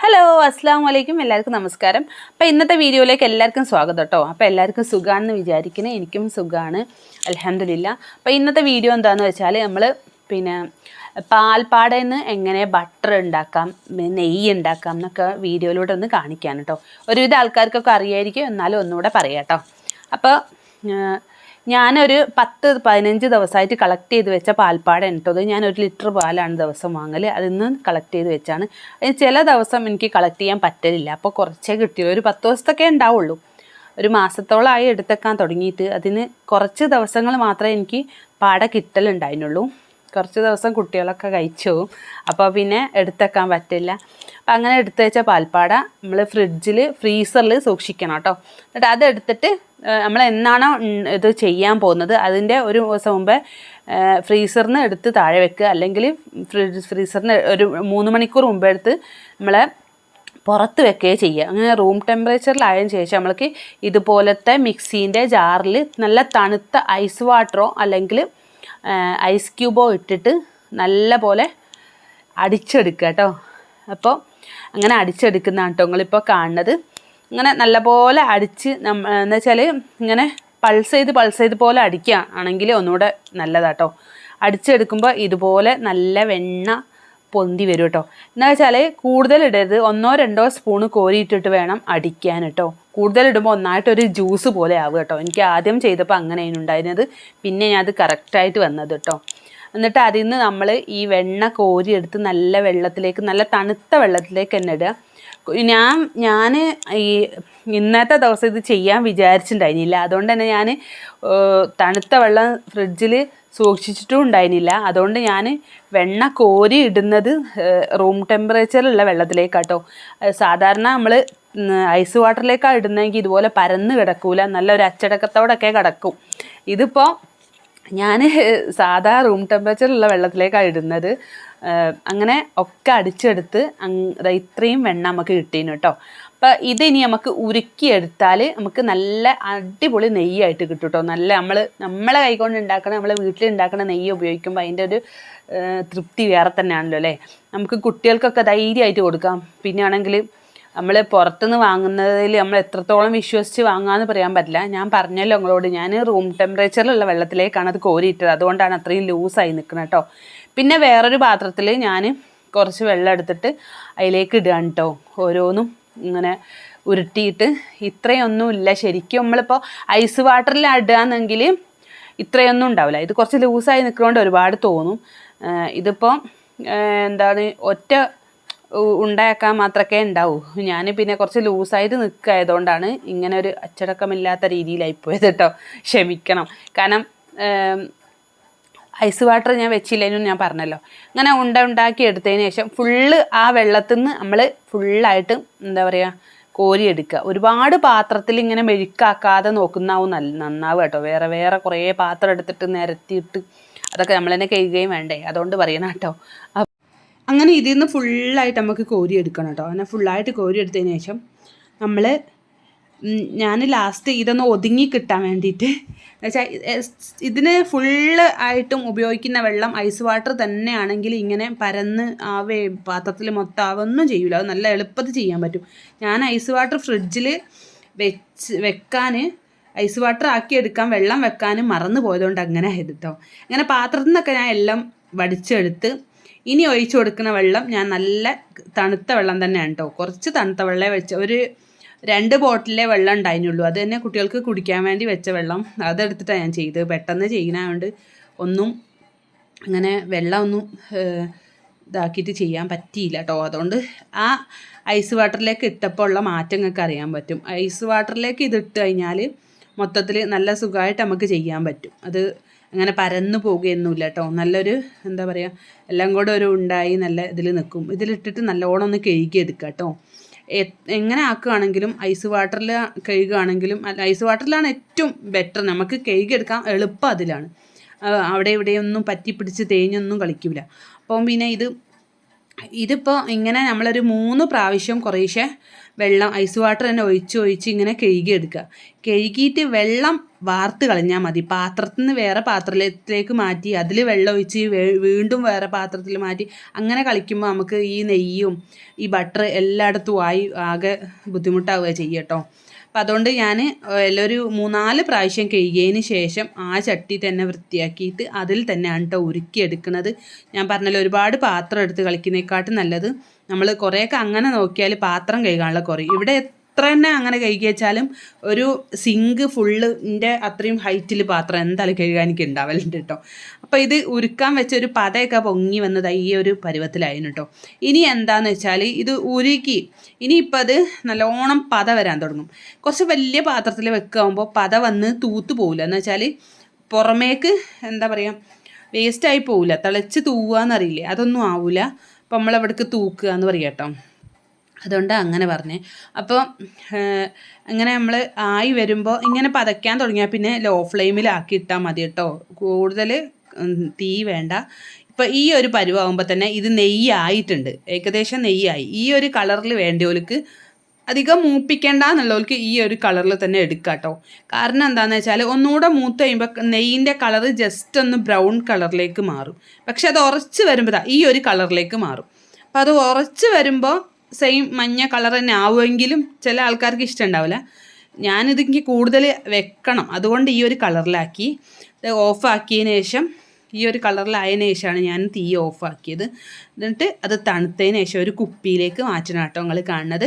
Hello അസ്സാം വലൈക്കും എല്ലാവർക്കും നമസ്കാരം. അപ്പോൾ ഇന്നത്തെ വീഡിയോയിലേക്ക് എല്ലാവർക്കും സ്വാഗതം കേട്ടോ. അപ്പോൾ എല്ലാവർക്കും സുഖമാണെന്ന് വിചാരിക്കുന്നത്. എനിക്കും സുഖമാണ്, അൽഹംദുലില്ലാ. അപ്പോൾ ഇന്നത്തെ വീഡിയോ എന്താണെന്ന് വെച്ചാൽ നമ്മൾ പാൽപ്പാടയിൽ നിന്ന് എങ്ങനെ ബട്ടർ ഉണ്ടാക്കാം, നെയ്യ് ഉണ്ടാക്കാം എന്നൊക്കെ വീഡിയോയിലൂടെ ഒന്ന് കാണിക്കാൻ കേട്ടോ. ഒരുവിധ ആൾക്കാർക്കൊക്കെ അറിയായിരിക്കും, എന്നാലും ഒന്നുകൂടെ പറയാം കേട്ടോ. അപ്പോൾ ഞാനൊരു 10-15 ദിവസമായിട്ട് കളക്ട് ചെയ്ത് വെച്ച പാൽപ്പാട കേട്ടത്. ഞാൻ 1 ലിറ്റർ പാലാണ് ദിവസം വാങ്ങൽ. അതിൽ നിന്ന് കളക്ട് ചെയ്ത് വെച്ചാണ്. ചില ദിവസം എനിക്ക് കളക്ട് ചെയ്യാൻ പറ്റലില്ല, അപ്പോൾ കുറച്ചേ കിട്ടിയുള്ളൂ. ഒരു 10 ദിവസത്തൊക്കെ ഉണ്ടാവുള്ളൂ. ഒരു മാസത്തോളമായി എടുത്തേക്കാൻ തുടങ്ങിയിട്ട്. അതിന് കുറച്ച് ദിവസങ്ങൾ മാത്രമേ എനിക്ക് പാട കിട്ടലുണ്ടായിരുന്നുള്ളൂ. കുറച്ച് ദിവസം കുട്ടികളൊക്കെ കഴിച്ചു പോകും, അപ്പോൾ പിന്നെ എടുത്തേക്കാൻ പറ്റില്ല. അപ്പം അങ്ങനെ എടുത്ത് വെച്ച പാൽപ്പാട നമ്മൾ ഫ്രീസറിൽ സൂക്ഷിക്കണം കേട്ടോ. എന്നിട്ട് അതെടുത്തിട്ട് നമ്മൾ എന്നാണോ ഇത് ചെയ്യാൻ പോകുന്നത് അതിൻ്റെ ഒരു ദിവസം മുമ്പേ ഫ്രീസറിൽ നിന്ന് എടുത്ത് താഴെ വെക്കുക, അല്ലെങ്കിൽ ഫ്രീസറിന് ഒരു 3 മണിക്കൂർ മുമ്പ് എടുത്ത് നമ്മളെ പുറത്ത് വെക്കുകയോ ചെയ്യുക. അങ്ങനെ റൂം ടെമ്പറേച്ചറിലായതിനു ശേഷം നമ്മൾക്ക് ഇതുപോലത്തെ മിക്സീൻ്റെ ജാറിൽ നല്ല തണുത്ത ഐസ് വാട്ടറോ അല്ലെങ്കിൽ ഐസ് ക്യൂബോ ഇട്ടിട്ട് നല്ല പോലെ അടിച്ചെടുക്കുക കേട്ടോ. അപ്പോൾ അങ്ങനെ അടിച്ചെടുക്കുന്നതാണ് കേട്ടോ നിങ്ങളിപ്പോൾ കാണുന്നത്. ഇങ്ങനെ നല്ലപോലെ അടിച്ച് എന്ന് വെച്ചാൽ ഇങ്ങനെ പൾസ് ചെയ്ത് പോലെ അടിക്കുക ആണെങ്കിൽ ഒന്നുകൂടെ നല്ലതാട്ടോ. അടിച്ചെടുക്കുമ്പോൾ ഇതുപോലെ നല്ല വെണ്ണ പൊന്തി വരും കേട്ടോ. എന്ന് വെച്ചാൽ കൂടുതൽ ഇടരുത്, 1-2 സ്പൂണ് കോരിയിട്ടിട്ട് വേണം അടിക്കാൻ കേട്ടോ. കൂടുതൽ ഇടുമ്പോൾ ഒന്നായിട്ടൊരു ജ്യൂസ് പോലെ ആവുക കേട്ടോ. എനിക്ക് ആദ്യം ചെയ്തപ്പോൾ അങ്ങനെയാണ് ഉണ്ടായിരുന്നത്, പിന്നെ ഞാൻ അത് കറക്റ്റായിട്ട് വന്നത് കേട്ടോ. എന്നിട്ട് അതിൽ നിന്ന് നമ്മൾ ഈ വെണ്ണ കോരിയെടുത്ത് നല്ല വെള്ളത്തിലേക്ക്, നല്ല തണുത്ത വെള്ളത്തിലേക്ക് തന്നെ ഇടുക. ഞാൻ ഈ ഇന്നത്തെ ദിവസം ഇത് ചെയ്യാൻ വിചാരിച്ചിട്ടുണ്ടായിരുന്നില്ല, അതുകൊണ്ട് തന്നെ ഞാൻ തണുത്ത വെള്ളം ഫ്രിഡ്ജിൽ സൂക്ഷിച്ചിട്ടും ഉണ്ടായിരുന്നില്ല. അതുകൊണ്ട് ഞാൻ വെണ്ണ കോരി ഇടുന്നത് റൂം ടെമ്പറേച്ചറിലുള്ള വെള്ളത്തിലേക്കാട്ടോ. സാധാരണ നമ്മൾ ഐസ് വാട്ടറിലേക്കാണ് ഇടുന്നതെങ്കിൽ ഇതുപോലെ പരന്ന് കിടക്കൂല, നല്ലൊരു അച്ചടക്കത്തോടൊക്കെ കിടക്കും. ഇതിപ്പോൾ ഞാൻ സാധാ റൂം ടെമ്പറേച്ചറിലുള്ള വെള്ളത്തിലേക്കാണ് ഇടുന്നത്. അങ്ങനെ ഒക്കെ അടിച്ചെടുത്ത് ഇത്രയും വെണ്ണ നമുക്ക് കിട്ടീന് കേട്ടോ. അപ്പോൾ ഇതിനി നമുക്ക് ഉരുക്കിയെടുത്താൽ നമുക്ക് നല്ല അടിപൊളി നെയ്യായിട്ട് കിട്ടും കേട്ടോ. നല്ല നമ്മളെ കൈകൊണ്ട് ഉണ്ടാക്കണ, നമ്മളെ വീട്ടിൽ ഉണ്ടാക്കണ നെയ്യ് ഉപയോഗിക്കുമ്പോൾ അതിൻ്റെ ഒരു തൃപ്തി വേറെ തന്നെയാണല്ലോ അല്ലേ. നമുക്ക് കുട്ടികൾക്കൊക്കെ ധൈര്യമായിട്ട് കൊടുക്കാം. പിന്നെ ആണെങ്കിൽ നമ്മൾ പുറത്തുനിന്ന് വാങ്ങുന്നതിൽ നമ്മൾ എത്രത്തോളം വിശ്വസിച്ച് വാങ്ങാമെന്ന് പറയാൻ പറ്റില്ല. ഞാൻ പറഞ്ഞല്ലോ നിങ്ങളോട്, ഞാൻ റൂം ടെമ്പറേച്ചറിലുള്ള വെള്ളത്തിലേക്കാണ് അത് കോരിയിട്ടത്, അതുകൊണ്ടാണ് അത്രയും ലൂസായി നിൽക്കുന്നത് കേട്ടോ. പിന്നെ വേറൊരു പാത്രത്തിൽ ഞാൻ കുറച്ച് വെള്ളം എടുത്തിട്ട് അതിലേക്ക് ഇടുകയാണ് കേട്ടോ. ഓരോന്നും ഇങ്ങനെ ഉരുട്ടിയിട്ട്. ഇത്രയൊന്നും ഇല്ല ശരിക്കും. നമ്മളിപ്പോൾ ഐസ് വാട്ടറിൽ ഇടുകയാണെങ്കിൽ ഇത്രയൊന്നും ഉണ്ടാവില്ല. ഇത് കുറച്ച് ലൂസായി നിൽക്കുന്നതുകൊണ്ട് ഒരുപാട് തോന്നും. ഇതിപ്പോൾ എന്താണ് ഒറ്റ ഉണ്ടാക്കാൻ മാത്രമേ ഉണ്ടാവൂ. ഞാൻ പിന്നെ കുറച്ച് ലൂസായിട്ട് നിൽക്കുകയായതുകൊണ്ടാണ് ഇങ്ങനെ ഒരു അച്ചടക്കമില്ലാത്ത രീതിയിലായിപ്പോയത് കേട്ടോ. ക്ഷമിക്കണം. കാരണം ഐസ് വാട്ടർ ഞാൻ വെച്ചില്ലെന്നും ഞാൻ പറഞ്ഞല്ലോ. അങ്ങനെ ഉണ്ടാക്കി എടുത്തതിന് ശേഷം ഫുള്ള് ആ വെള്ളത്തിൽ നിന്ന് നമ്മൾ ഫുള്ളായിട്ട് എന്താ പറയുക കോരിയെടുക്കുക. ഒരുപാട് പാത്രത്തിൽ ഇങ്ങനെ മെഴുക്കാക്കാതെ നോക്കുന്നാവും നന്നാവുക കേട്ടോ. വേറെ കുറേ പാത്രം എടുത്തിട്ട് നിരത്തിയിട്ട് അതൊക്കെ നമ്മൾ തന്നെ കഴുകുകയും വേണ്ടേ, അതുകൊണ്ട് പറയണം കേട്ടോ. അങ്ങനെ ഇതിൽ നിന്ന് ഫുള്ളായിട്ട് നമുക്ക് കോരിയെടുക്കണം കേട്ടോ. അങ്ങനെ ഫുള്ളായിട്ട് കോരിയെടുത്തതിന് ശേഷം ഞാൻ ലാസ്റ്റ് ഇതൊന്ന് ഒതുങ്ങി കിട്ടാൻ വേണ്ടിയിട്ട് എന്നുവെച്ചാൽ ഇതിന് ഫുള്ള് ആയിട്ടും ഉപയോഗിക്കുന്ന വെള്ളം ഐസ് വാട്ടർ തന്നെയാണെങ്കിൽ ഇങ്ങനെ പരന്ന് പാത്രത്തിൽ മൊത്തം ആവൊന്നും ചെയ്യില്ല. അത് നല്ല എളുപ്പത്തിൽ ചെയ്യാൻ പറ്റും. ഞാൻ ഐസ് വാട്ടർ ഫ്രിഡ്ജിൽ വെക്കാൻ ഐസ് വാട്ടർ ആക്കി എടുക്കാൻ വെള്ളം വെക്കാനും മറന്നു പോയതുകൊണ്ട് അങ്ങനെ ആയത് കേട്ടോ. അങ്ങനെ പാത്രത്തിൽ നിന്നൊക്കെ ഞാൻ എല്ലാം വടിച്ചെടുത്ത് ഇനി ഒഴിച്ചു കൊടുക്കുന്ന വെള്ളം ഞാൻ നല്ല തണുത്ത വെള്ളം തന്നെയാണ് കേട്ടോ. കുറച്ച് തണുത്ത വെള്ളം ഒരു 2 ബോട്ടിലെ വെള്ളം ഉണ്ടായിരുന്നുള്ളൂ. അത് തന്നെ കുട്ടികൾക്ക് കുടിക്കാൻ വേണ്ടി വെച്ച വെള്ളം, അതെടുത്തിട്ടാണ് ഞാൻ ചെയ്തത്. പെട്ടെന്ന് ചെയ്യുന്നതുകൊണ്ട് ഒന്നും അങ്ങനെ വെള്ളമൊന്നും ഇതാക്കിയിട്ട് ചെയ്യാൻ പറ്റിയില്ല കേട്ടോ. അതുകൊണ്ട് ആ ഐസ് വാട്ടറിലേക്ക് ഇട്ടപ്പോൾ ഉള്ള മാറ്റം നിങ്ങൾക്ക് അറിയാൻ പറ്റും. ഐസ് വാട്ടറിലേക്ക് ഇതിട്ട് കഴിഞ്ഞാൽ മൊത്തത്തിൽ നല്ല സുഖമായിട്ട് നമുക്ക് ചെയ്യാൻ പറ്റും. അത് അങ്ങനെ പരന്നു പോകുകയൊന്നുമില്ല കേട്ടോ. നല്ലൊരു എന്താ പറയുക, എല്ലാം കൂടെ ഒരു ഉണ്ടായി നല്ല ഇതിൽ നിൽക്കും. ഇതിലിട്ടിട്ട് നല്ലോണം ഒന്ന് കഴുകിയെടുക്കുക കേട്ടോ. എങ്ങനെ ആക്കുകയാണെങ്കിലും ഐസ് വാട്ടറിൽ കഴുകുകയാണെങ്കിലും ഐസ് വാട്ടറിലാണ് ഏറ്റവും ബെറ്റർ. നമുക്ക് കഴുകിയെടുക്കാൻ എളുപ്പം അതിലാണ്. അവിടെ ഇവിടെയൊന്നും പറ്റി പിടിച്ച് തേഞ്ഞൊന്നും കളിക്കില്ല. അപ്പം പിന്നെ ഇത് ഇതിപ്പോൾ ഇങ്ങനെ നമ്മളൊരു 3 പ്രാവശ്യം കുറേശ്ശെ വെള്ളം ഐസ് വാട്ടർ തന്നെ ഒഴിച്ച് ഇങ്ങനെ കഴുകിയെടുക്കുക. കഴുകിയിട്ട് വെള്ളം വാർത്ത് കളഞ്ഞാൽ മതി. പാത്രത്തിൽ നിന്ന് വേറെ പാത്രത്തിലേക്ക് മാറ്റി അതിൽ വെള്ളം ഒഴിച്ച് വീണ്ടും വേറെ പാത്രത്തിൽ മാറ്റി അങ്ങനെ കളിക്കുമ്പോൾ നമുക്ക് ഈ നെയ്യും ഈ ബട്ടർ എല്ലായിടത്തും ആയി ആകെ ബുദ്ധിമുട്ടാവുക ചെയ്യട്ടോ. അപ്പം അതുകൊണ്ട് ഞാൻ ഒരു 3-4 പ്രാവശ്യം കഴുകിയതിന് ശേഷം ആ ചട്ടി തന്നെ വൃത്തിയാക്കിയിട്ട് അതിൽ തന്നെയാണ് കേട്ടോ ഉരുക്കിയെടുക്കുന്നത്. ഞാൻ പറഞ്ഞല്ലോ, ഒരുപാട് പാത്രം എടുത്ത് കളിക്കുന്നതിനെക്കാട്ടും നല്ലത് നമ്മൾ കുറേയൊക്കെ അങ്ങനെ നോക്കിയാൽ പാത്രം കഴുകാനുള്ള കുറയും. ഇവിടെ എത്ര തന്നെ അങ്ങനെ കഴുകി വെച്ചാലും ഒരു സിങ്ക് ഫുള്ളിൻ്റെ അത്രയും ഹൈറ്റിൽ പാത്രം എന്തായാലും കഴുകാൻ എനിക്ക് ഉണ്ടാവലുണ്ട് കേട്ടോ. അപ്പോൾ ഇത് ഉരുക്കാൻ വെച്ചൊരു പതയൊക്കെ പൊങ്ങി വന്നത് ഈ ഒരു പരുവത്തിലായിരുന്നു കേട്ടോ. ഇനി എന്താണെന്ന് വെച്ചാൽ ഇത് ഉരുക്കി ഇനിയിപ്പോൾ അത് നല്ലോണം പത വരാൻ തുടങ്ങും. കുറച്ച് വലിയ പാത്രത്തിൽ വെക്കുമ്പോൾ പത വന്ന് തൂത്ത് പോകില്ല. എന്ന് വെച്ചാൽ പുറമേക്ക് എന്താ പറയുക, വേസ്റ്റായി പോവില്ല. തിളച്ച് തൂവാന്നറിയില്ലേ, അതൊന്നും ആവില്ല. അപ്പോൾ നമ്മളവിടേക്ക് തൂക്കുക എന്ന് പറയാം കേട്ടോ. അതുകൊണ്ടാണ് അങ്ങനെ പറഞ്ഞേ. അപ്പോൾ അങ്ങനെ നമ്മൾ ആയി വരുമ്പോൾ ഇങ്ങനെ പതയ്ക്കാൻ തുടങ്ങിയാൽ പിന്നെ ലോ ഫ്ലെയിമിലാക്കി ഇട്ടാൽ മതി കേട്ടോ. കൂടുതൽ തീ വേണ്ട. ഇപ്പോൾ ഈ ഒരു പരുവാകുമ്പോൾ തന്നെ ഇത് നെയ്യായിട്ടുണ്ട്, ഏകദേശം നെയ്യായി. ഈ ഒരു കളറിൽ വേണ്ടിയവർക്ക് അധികം മൂപ്പിക്കേണ്ട എന്നുള്ളവർക്ക് ഈ ഒരു കളറിൽ തന്നെ എടുക്കാം കേട്ടോ. കാരണം എന്താണെന്ന് വെച്ചാൽ ഒന്നുകൂടെ മൂത്ത് കഴിയുമ്പോൾ നെയ്യിൻ്റെ കളറ് ജസ്റ്റ് ഒന്ന് ബ്രൗൺ കളറിലേക്ക് മാറും. പക്ഷെ അത് ഉറച്ച് വരുമ്പോൾ ഈ ഒരു കളറിലേക്ക് മാറും. അപ്പോൾ അത് ഉറച്ച് വരുമ്പോൾ സെയിം മഞ്ഞ കളർ തന്നെ ആവുമെങ്കിലും ചില ആൾക്കാർക്ക് ഇഷ്ടമുണ്ടാവില്ല. ഞാനിതെനിക്ക് കൂടുതൽ വെക്കണം, അതുകൊണ്ട് ഈ ഒരു കളറിലാക്കി. ഓഫാക്കിയതിന് ശേഷം ഈ ഒരു കളറിലായതിനു ശേഷമാണ് ഞാൻ തീ ഓഫാക്കിയത്. എന്നിട്ട് അത് തണുത്തതിന് ശേഷം ഒരു കുപ്പിയിലേക്ക് മാറ്റണം കേട്ടോ നിങ്ങൾ കാണുന്നത്.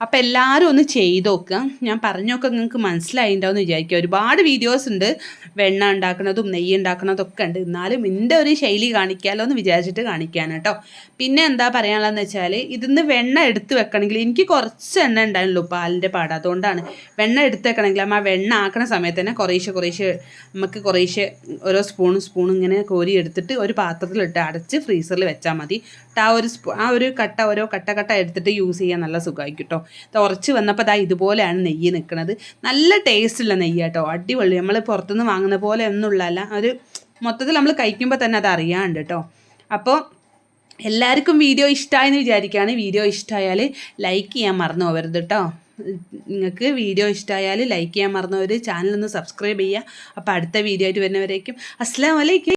അപ്പോൾ എല്ലാവരും ഒന്ന് ചെയ്ത് നോക്കുക. ഞാൻ പറഞ്ഞൊക്കെ നിങ്ങൾക്ക് മനസ്സിലായിട്ടുണ്ടാവുമെന്ന് വിചാരിക്കുക. ഒരുപാട് വീഡിയോസ് ഉണ്ട് വെണ്ണ ഉണ്ടാക്കുന്നതും നെയ്യ് ഉണ്ടാക്കുന്നതൊക്കെ ഉണ്ട്. എന്നാലും എൻ്റെ ഒരു ശൈലി കാണിക്കാമല്ലോ എന്ന് വിചാരിച്ചിട്ട് കാണിക്കാൻ കേട്ടോ. പിന്നെ എന്താ പറയാനുള്ളതെന്ന് വെച്ചാൽ ഇതിന്ന് വെണ്ണ എടുത്ത് വെക്കണമെങ്കിൽ എനിക്ക് കുറച്ച് എണ്ണ ഉണ്ടായിരുന്നുള്ളൂ പാലിൻ്റെ പാട്. അതുകൊണ്ടാണ് വെണ്ണ എടുത്ത് വെക്കണമെങ്കിൽ ആ വെണ്ണ ആക്കുന്ന സമയത്ത് തന്നെ കുറേശ്ശെ നമുക്ക് ഓരോ സ്പൂൺ ഇങ്ങനെ കോരി എടുത്തിട്ട് ഒരു പാത്രത്തിലിട്ട് അടച്ച് ഫ്രീസറിൽ വെച്ചാൽ മതി. ആ ഒരു ഓരോ കട്ട എടുത്തിട്ട് യൂസ് ചെയ്യാൻ നല്ല സുഖമായിരിക്കും കേട്ടോ. ഉറച്ച് വന്നപ്പോൾ ഇതുപോലെയാണ് നെയ്യ് നിൽക്കുന്നത്. നല്ല ടേസ്റ്റുള്ള നെയ്യ് കേട്ടോ, അടിപൊളി. നമ്മൾ പുറത്തുനിന്ന് വാങ്ങുന്ന പോലെ ഒന്നുമുള്ളതല്ല, ഒരു മൊത്തത്തിൽ നമ്മൾ കഴിക്കുമ്പോൾ തന്നെ അത് അറിയാണ്ട് കേട്ടോ. അപ്പോൾ എല്ലാവർക്കും വീഡിയോ ഇഷ്ടമായെന്ന് വിചാരിക്കുകയാണ്. വീഡിയോ ഇഷ്ടമായാൽ ലൈക്ക് ചെയ്യാൻ മറന്നു പോകരുത് കേട്ടോ. നിങ്ങൾക്ക് വീഡിയോ ഇഷ്ടമായാൽ ലൈക്ക് ചെയ്യാൻ മറന്നവർ ചാനലൊന്ന് സബ്സ്ക്രൈബ് ചെയ്യുക. അപ്പോൾ അടുത്ത വീഡിയോ ആയിട്ട് വരുന്നവരേക്കും അസ്സലാമു അലൈക്കും.